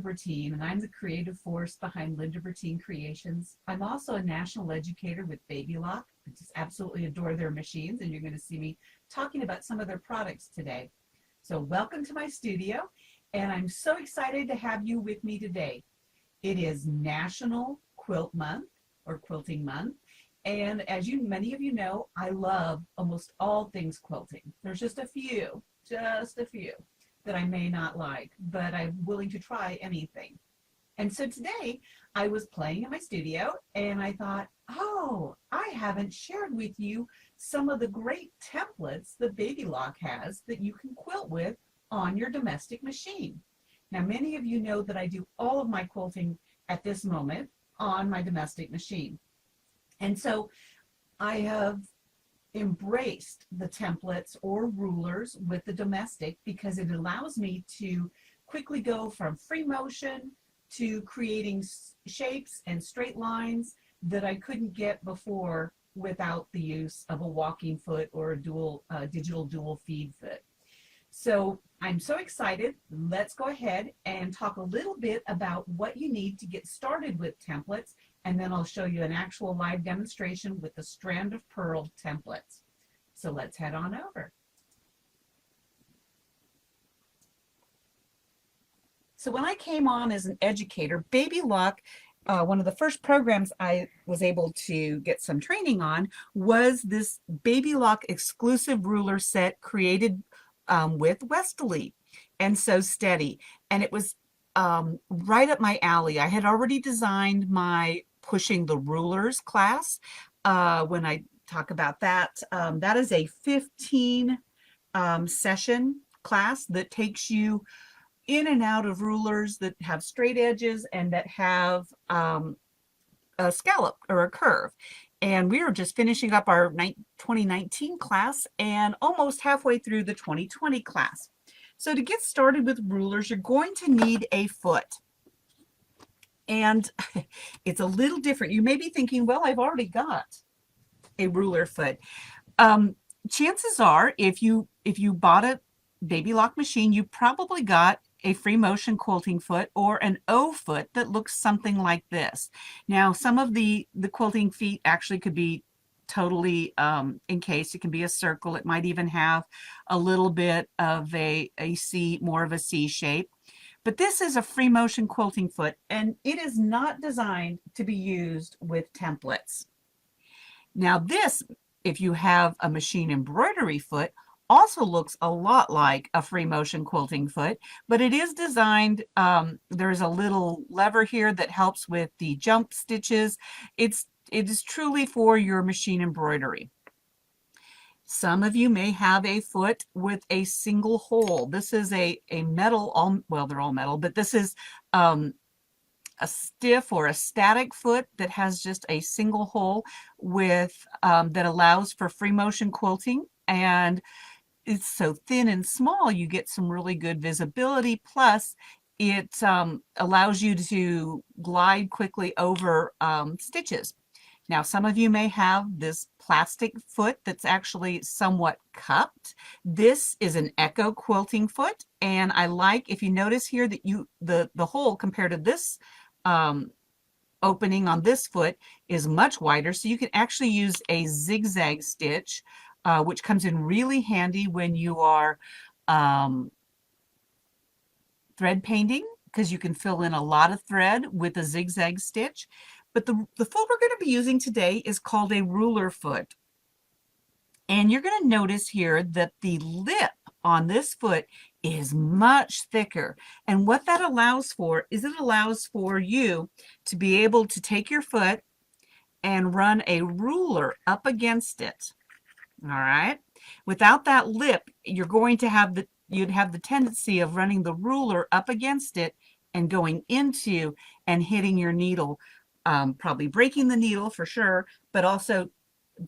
Bertine, and I'm the creative force behind Linda Bertine Creations. I'm also a national educator with Baby Lock. I just absolutely adore their machines, and you're going to see me talking about some of their products today. So welcome to my studio, and I'm so excited to have you with me today. It is National Quilt Month, or Quilting Month, and as many of you know, I love almost all things quilting. There's just a few that I may not like, but I'm willing to try anything. And so today I was playing in my studio and I thought, oh, I haven't shared with you some of the great templates that Baby Lock has that you can quilt with on your domestic machine. Now, many of you know that I do all of my quilting at this moment on my domestic machine. And so I have embraced the templates or rulers with the domestic because it allows me to quickly go from free motion to creating shapes and straight lines that I couldn't get before without the use of a walking foot or a digital dual feed foot. So I'm so excited. Let's go ahead and talk a little bit about what you need to get started with templates, and then I'll show you an actual live demonstration with the Strand of Pearl templates. So let's head on over. So when I came on as an educator, Baby Lock, one of the first programs I was able to get some training on was this Baby Lock exclusive ruler set created with Westerly and So Steady. And it was right up my alley. I had already designed my Pushing the Rulers class. When I talk about that, that is a 15 session class that takes you in and out of rulers that have straight edges and that have a scallop or a curve. And we are just finishing up our 2019 class and almost halfway through the 2020 class. So to get started with rulers, you're going to need a foot. And it's a little different. You may be thinking, well, I've already got a ruler foot. Chances are, if you bought a Baby Lock machine, you probably got a free motion quilting foot or an O foot that looks something like this. Now, some of the quilting feet actually could be totally encased. It can be a circle. It might even have a little bit of a C, more of a C shape. But this is a free motion quilting foot, and it is not designed to be used with templates. Now this, if you have a machine embroidery foot, also looks a lot like a free motion quilting foot, but it is designed, there's a little lever here that helps with the jump stitches. It is truly for your machine embroidery. Some of you may have a foot with a single hole. This is a metal, well, they're all metal, but this is a stiff or a static foot that has just a single hole with that allows for free motion quilting, and it's so thin and small you get some really good visibility, plus it allows you to glide quickly over stitches. Now, some of you may have this plastic foot that's actually somewhat cupped. This is an Echo quilting foot, and I like, if you notice here that the hole compared to this opening on this foot is much wider, so you can actually use a zigzag stitch, which comes in really handy when you are thread painting, because you can fill in a lot of thread with a zigzag stitch. But the foot we're going to be using today is called a ruler foot. And you're going to notice here that the lip on this foot is much thicker. And what that allows for is it allows for you to be able to take your foot and run a ruler up against it. All right. Without that lip, you're going to have you'd have the tendency of running the ruler up against it and going into and hitting your needle, probably breaking the needle for sure, but also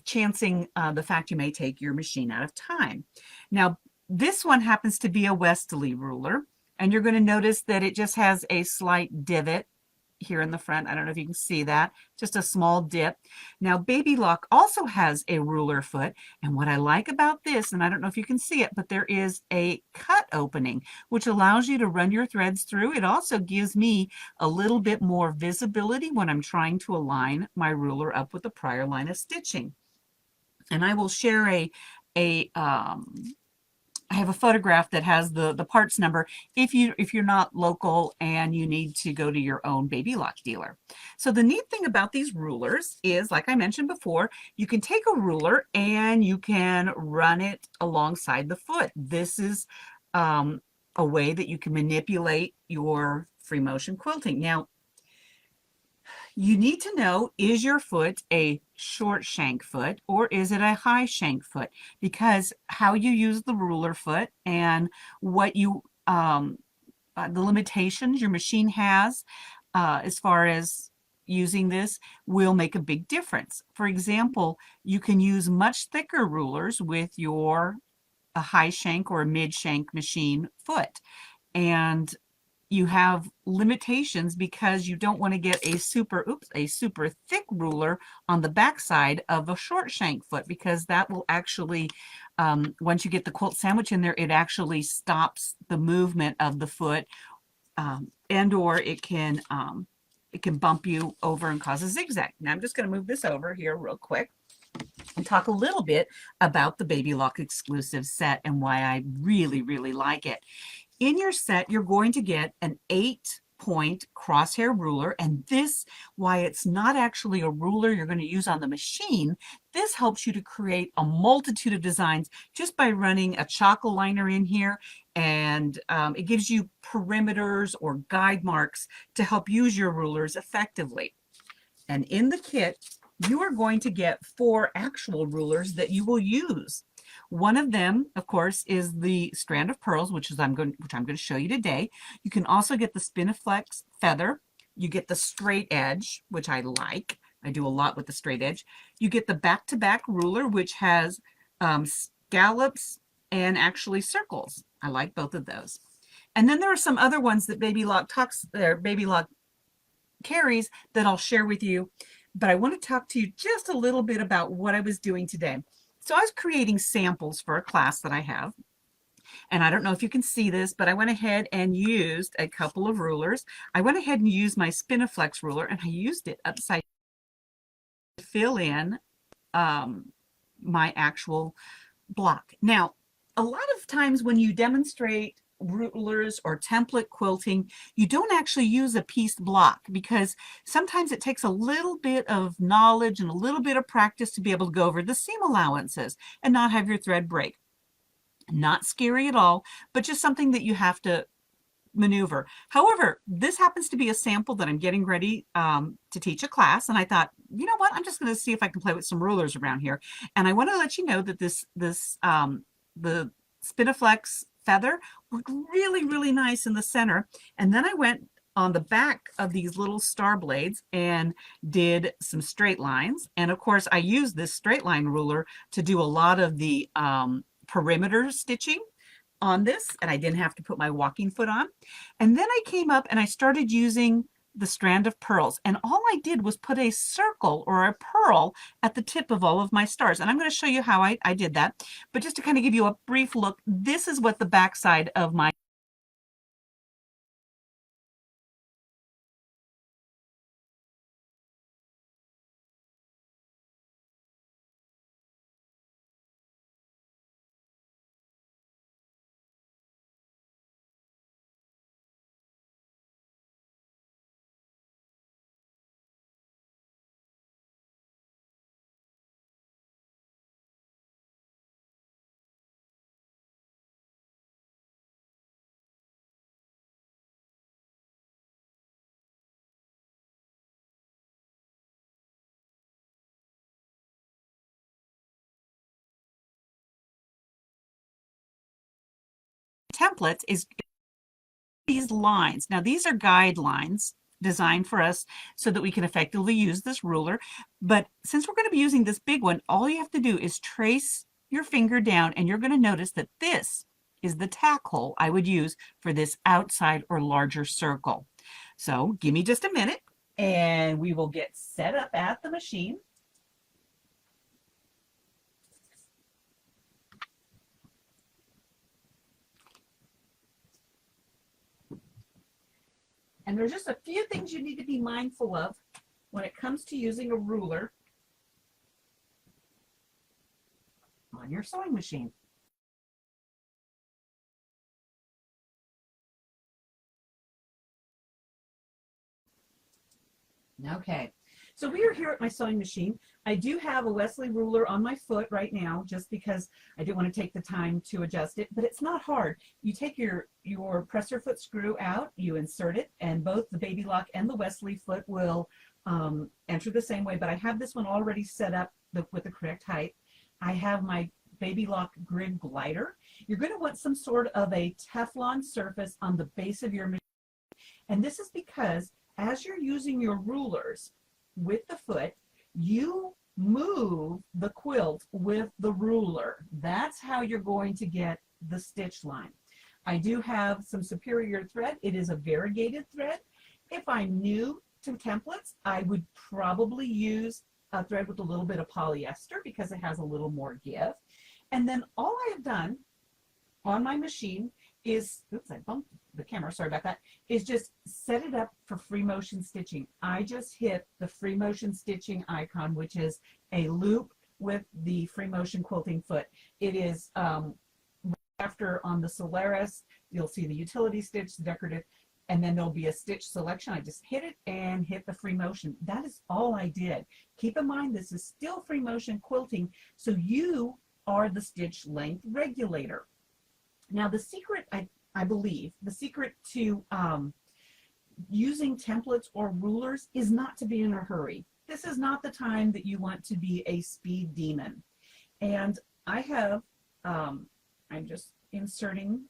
chancing the fact you may take your machine out of time. Now, this one happens to be a Westerly ruler, and you're going to notice that it just has a slight divot here in the front. I don't know if you can see that, just a small dip. Now, Baby Lock also has a ruler foot, and what I like about this, and I don't know if you can see it, but there is a cut opening, which allows you to run your threads through. It also gives me a little bit more visibility when I'm trying to align my ruler up with the prior line of stitching. And I will share I have a photograph that has the parts number if you're not local and you need to go to your own Baby Lock dealer. So the neat thing about these rulers is, like I mentioned before, you can take a ruler and you can run it alongside the foot. This is a way that you can manipulate your free motion quilting. Now, you need to know, is your foot a short shank foot or is it a high shank foot? Because how you use the ruler foot and what you, the limitations your machine has as far as using this will make a big difference. For example, you can use much thicker rulers with a high shank or a mid shank machine foot. And you have limitations because you don't want to get a super thick ruler on the backside of a short shank foot, because that will actually, once you get the quilt sandwich in there, it actually stops the movement of the foot, and or it can bump you over and cause a zigzag. Now I'm just going to move this over here real quick and talk a little bit about the Baby Lock exclusive set and why I really, really like it. In your set, you're going to get an 8-point crosshair ruler, and this, why it's not actually a ruler you're going to use on the machine, this helps you to create a multitude of designs just by running a chalk liner in here, and it gives you perimeters or guide marks to help use your rulers effectively. And in the kit, you are going to get 4 actual rulers that you will use. One of them, of course, is the strand of pearls, which I'm going to show you today. You can also get the Spiniflex feather. You get the straight edge, which I like. I do a lot with the straight edge. You get the back-to-back ruler, which has scallops and actually circles. I like both of those. And then there are some other ones that Baby Lock carries that I'll share with you. But I want to talk to you just a little bit about what I was doing today. So I was creating samples for a class that I have. And I don't know if you can see this, but I went ahead and used a couple of rulers. I went ahead and used my Spiniflex ruler, and I used it upside to fill in my actual block. Now, a lot of times when you demonstrate rulers or template quilting, you don't actually use a pieced block, because sometimes it takes a little bit of knowledge and a little bit of practice to be able to go over the seam allowances and not have your thread break. Not scary at all, but just something that you have to maneuver. However, this happens to be a sample that I'm getting ready to teach a class, and I thought, you know what, I'm just going to see if I can play with some rulers around here. And I want to let you know that the Spiniflex feather looked really, really nice in the center. And then I went on the back of these little star blades and did some straight lines. And of course, I used this straight line ruler to do a lot of the perimeter stitching on this, and I didn't have to put my walking foot on. And then I came up and I started using the strand of pearls, and all I did was put a circle or a pearl at the tip of all of my stars. And I'm going to show you how I did that, but just to kind of give you a brief look, this is what the backside of my templates is these lines. Now, these are guidelines designed for us so that we can effectively use this ruler. But since we're going to be using this big one, all you have to do is trace your finger down, and you're going to notice that this is the tack hole I would use for this outside or larger circle. So give me just a minute, and we will get set up at the machine. And there's just a few things you need to be mindful of when it comes to using a ruler on your sewing machine. Okay, so we are here at my sewing machine. I do have a Wesley ruler on my foot right now just because I didn't want to take the time to adjust it, but it's not hard. You take your presser foot screw out, you insert it, and both the Baby Lock and the Wesley foot will enter the same way, but I have this one already set up with the correct height. I have my Baby Lock grid glider. You're going to want some sort of a Teflon surface on the base of your machine, and this is because as you're using your rulers with the foot, you move the quilt with the ruler. That's how you're going to get the stitch line. I do have some superior thread. It is a variegated thread. If I'm new to templates, I would probably use a thread with a little bit of polyester because it has a little more give. And then all I have done on my machine is, oops, I bumped the camera, sorry about that, is just set it up for free motion stitching. I just hit the free motion stitching icon, which is a loop with the free motion quilting foot. It is after on the Solaris, you'll see the utility stitch, the decorative, and then there'll be a stitch selection. I just hit it and hit the free motion. That is all I did. Keep in mind, this is still free motion quilting, so you are the stitch length regulator. Now the secret, I believe, the secret to using templates or rulers is not to be in a hurry. This is not the time that you want to be a speed demon. And I have, I'm just inserting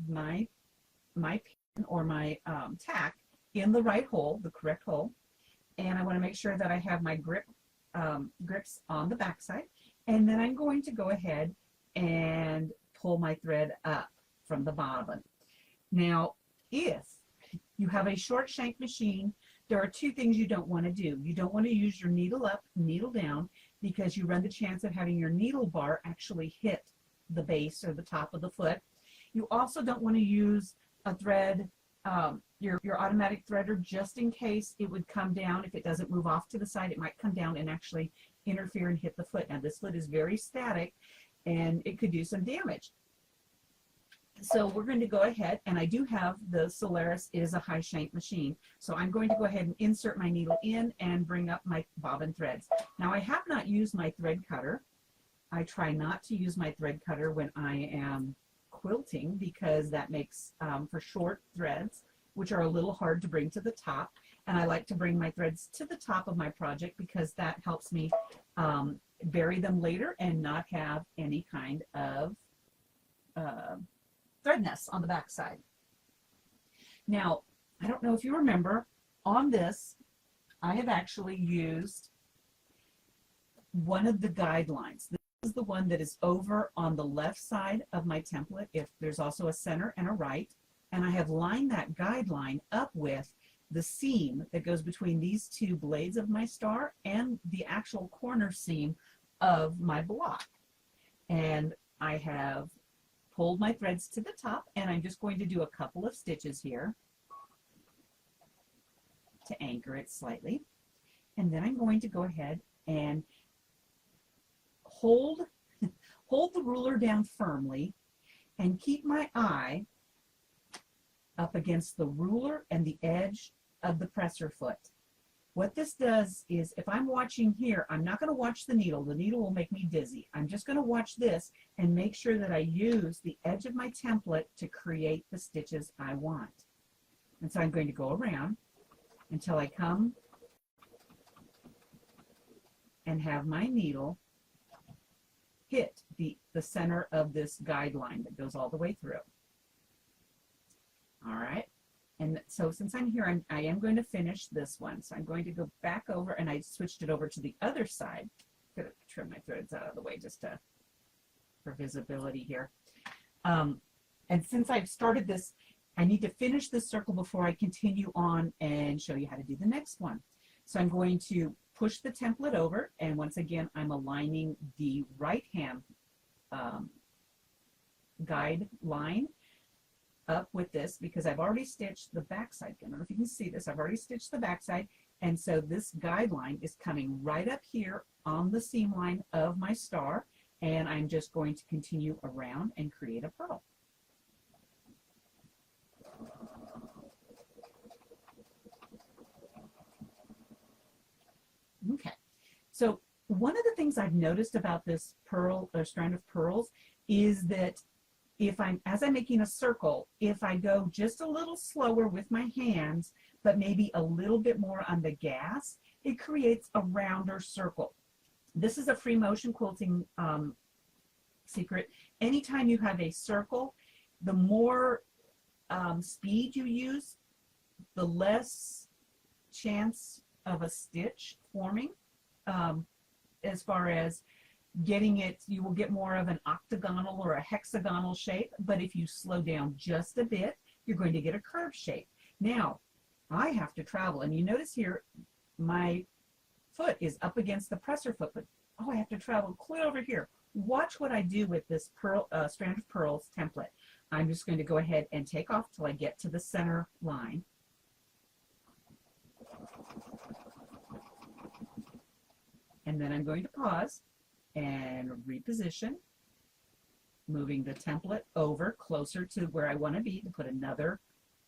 my pin or my tack in the right hole, the correct hole. And I want to make sure that I have my grips on the back side. And then I'm going to go ahead and pull my thread up from the bottom. Now, if you have a short shank machine, there are two things you don't want to do. You don't want to use your needle up, needle down, because you run the chance of having your needle bar actually hit the base or the top of the foot. You also don't want to use a thread, your automatic threader, just in case it would come down. If it doesn't move off to the side, it might come down and actually interfere and hit the foot. Now, this foot is very static, and it could do some damage. So we're going to go ahead, and I do have the Solaris is a high shank machine. So I'm going to go ahead and insert my needle in and bring up my bobbin threads. Now I have not used my thread cutter. I try not to use my thread cutter when I am quilting because that makes for short threads, which are a little hard to bring to the top. And I like to bring my threads to the top of my project because that helps me bury them later and not have any kind of threadness on the back side. Now, I don't know if you remember, on this, I have actually used one of the guidelines. This is the one that is over on the left side of my template. If there's also a center and a right, and I have lined that guideline up with the seam that goes between these two blades of my star and the actual corner seam of my block. And I have pulled my threads to the top, and I'm just going to do a couple of stitches here to anchor it slightly. And then I'm going to go ahead and hold the ruler down firmly and keep my eye up against the ruler and the edge of the presser foot. What this does is, if I'm watching here, I'm not going to watch the needle. The needle will make me dizzy. I'm just going to watch this and make sure that I use the edge of my template to create the stitches I want. And so I'm going to go around until I come and have my needle hit the center of this guideline that goes all the way through. All right. And so since I'm here, I am going to finish this one. So I'm going to go back over, and I switched it over to the other side. I'm going to trim my threads out of the way just for visibility here. And since I've started this, I need to finish this circle before I continue on and show you how to do the next one. So I'm going to push the template over, and once again, I'm aligning the right hand guide line up with this because I've already stitched the back side. I don't know if you can see this. I've already stitched the back side, and so this guideline is coming right up here on the seam line of my star, and I'm just going to continue around and create a pearl. Okay, so one of the things I've noticed about this pearl or strand of pearls is that as I'm making a circle, if I go just a little slower with my hands, but maybe a little bit more on the gas, it creates a rounder circle. This is a free motion quilting secret. Anytime you have a circle, the more speed you use, the less chance of a stitch forming. As far as getting it, you will get more of an octagonal or a hexagonal shape, but if you slow down just a bit, you're going to get a curved shape. Now, I have to travel, and you notice here, my foot is up against the presser foot, but I have to travel clear over here. Watch what I do with this strand of pearls template. I'm just going to go ahead and take off till I get to the center line. And then I'm going to pause and reposition, moving the template over closer to where I want to be to put another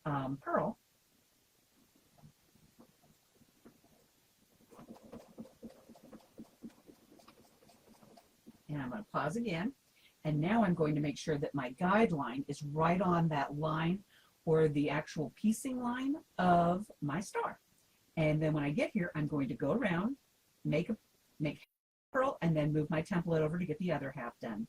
pearl. And I'm going to pause again. And now I'm going to make sure that my guideline is right on that line or the actual piecing line of my star. And then when I get here, I'm going to go around, make a pearl, and then move my template over to get the other half done.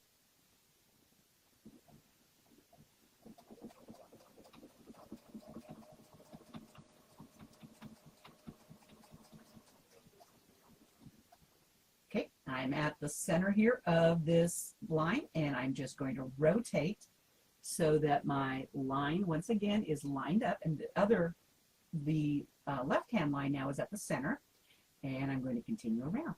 Okay, I'm at the center here of this line, and I'm just going to rotate so that my line once again is lined up, and the left hand line now is at the center, and I'm going to continue around.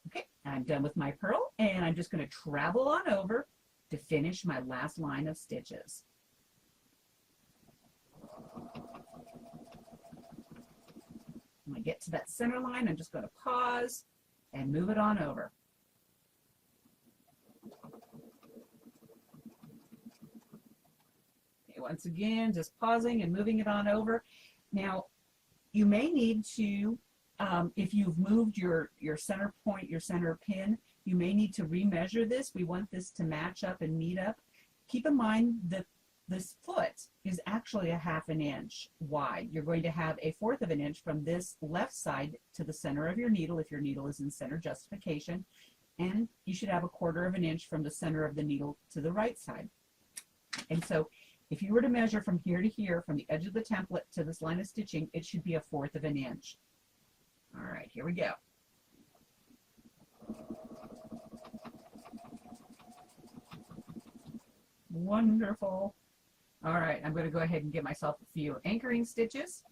Okay, I'm done with my pearl, and I'm just going to travel on over to finish my last line of stitches. When I get to that center line, I'm just going to pause and move it on over. Okay, once again, just pausing and moving it on over. Now, you may need to, if you've moved your center point, your center pin, you may need to remeasure this. We want this to match up and meet up. Keep in mind that this foot is actually a ½ inch wide. You're going to have a 1/4 of an inch from this left side to the center of your needle if your needle is in center justification, and you should have a 1/4 of an inch from the center of the needle to the right side. And so if you were to measure from here to here, from the edge of the template to this line of stitching, it should be a 1/4 of an inch. All right, here we go. Wonderful. All right, I'm going to go ahead and give myself a few anchoring stitches.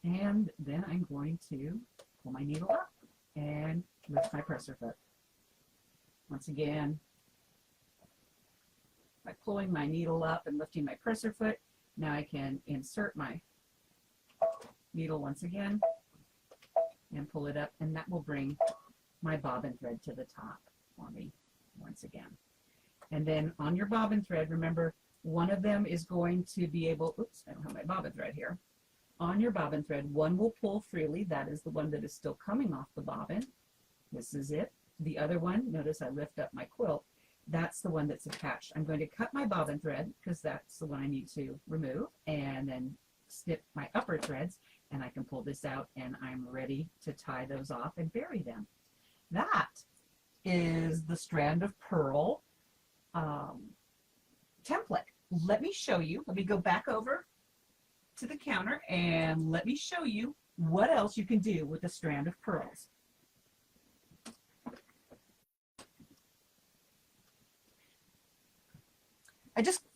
And then I'm going to pull my needle up and lift my presser foot. Once again, by pulling my needle up and lifting my presser foot, now I can insert my needle once again and pull it up, and that will bring my bobbin thread to the top for me once again. And then on your bobbin thread, remember, one of them is going to be able, oops, I don't have my bobbin thread here. On your bobbin thread, one will pull freely. That is the one that is still coming off the bobbin. This is it. The other one, notice I lift up my quilt. That's the one that's attached. I'm going to cut my bobbin thread because that's the one I need to remove, and then snip my upper threads, and I can pull this out, and I'm ready to tie those off and bury them. That is the strand of pearl template. Let me show you. Let me go back over to the counter and let me show you what else you can do with a strand of pearls.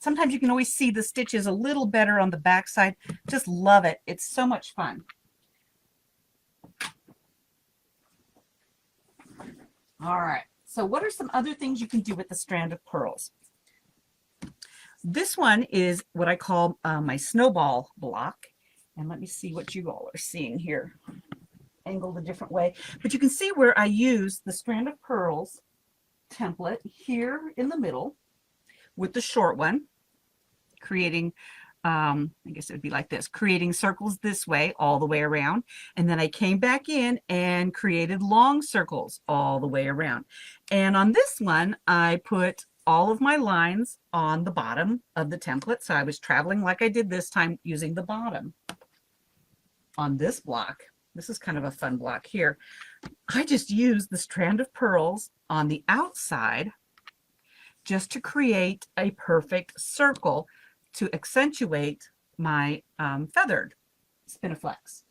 sometimes you can always see the stitches a little better on the back side. Just love it. It's so much fun. All right, so what are some other things you can do with the strand of pearls? This one is what I call my snowball block. And let me see what you all are seeing here. Angled a different way. But you can see where I use the strand of pearls template here in the middle with the short one, creating, I guess it would be like this, creating circles this way all the way around. And then I came back in and created long circles all the way around. And on this one, I put all of my lines on the bottom of the template. So I was traveling like I did this time using the bottom. On this block, this is kind of a fun block here, I just used the strand of pearls on the outside just to create a perfect circle to accentuate my feathered spiniflex.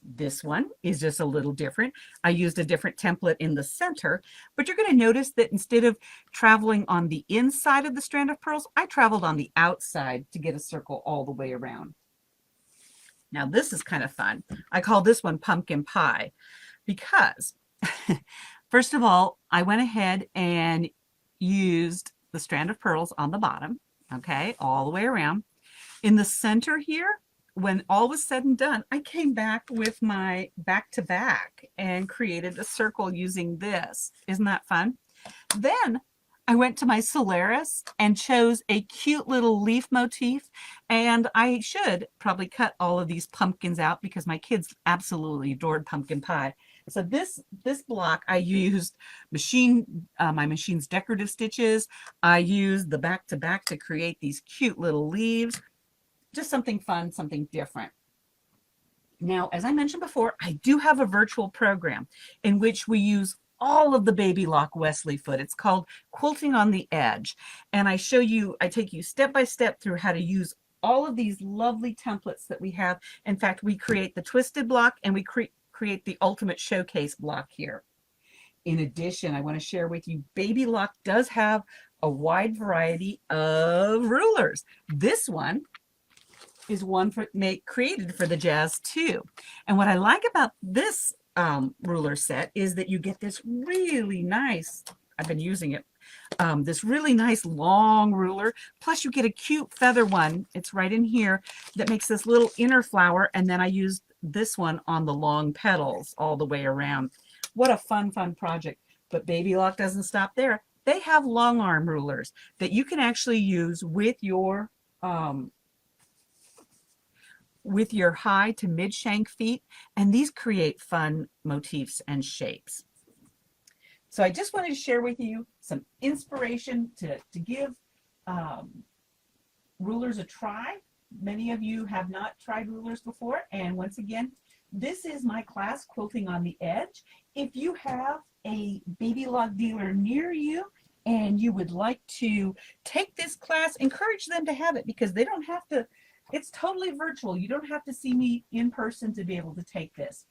This one is just a little different. I used a different template in the center, but you're going to notice that instead of traveling on the inside of the strand of pearls, I traveled on the outside to get a circle all the way around. Now this is kind of fun. I call this one pumpkin pie because first of all, I went ahead and used the strand of pearls on the bottom, okay, all the way around. In the center here, when all was said and done, I came back with my back-to-back and created a circle using this. Isn't that fun? Then I went to my Solaris and chose a cute little leaf motif, and I should probably cut all of these pumpkins out because my kids absolutely adored pumpkin pie. So this block, I used my machine's decorative stitches. I used the back-to-back to create these cute little leaves. Just something fun, something different. Now, as I mentioned before, I do have a virtual program in which we use all of the Baby Lock Wesley foot. It's called Quilting on the Edge. And I take you step by step through how to use all of these lovely templates that we have. In fact, we create the twisted block and we create the ultimate showcase block here. In addition, I want to share with you, Baby Lock does have a wide variety of rulers. This one is one created for the Jazz 2. And what I like about this ruler set is that you get this really nice, I've been using it, this really nice long ruler, plus you get a cute feather one, it's right in here, that makes this little inner flower, and then I used this one on the long petals all the way around. What a fun project. But Baby Lock doesn't stop there. They have long arm rulers that you can actually use with your high to mid shank feet, and these create fun motifs and shapes. So I just wanted to share with you some inspiration to give rulers a try. Many of you have not tried rulers before, and once again, this is my class, Quilting on the Edge. If you have a Baby Lock dealer near you and you would like to take this class, encourage them to have it, because they don't have to. It's totally virtual. You don't have to see me in person to be able to take this.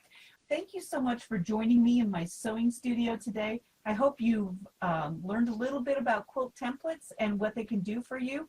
Thank you so much for joining me in my sewing studio today. I hope you've learned a little bit about quilt templates and what they can do for you.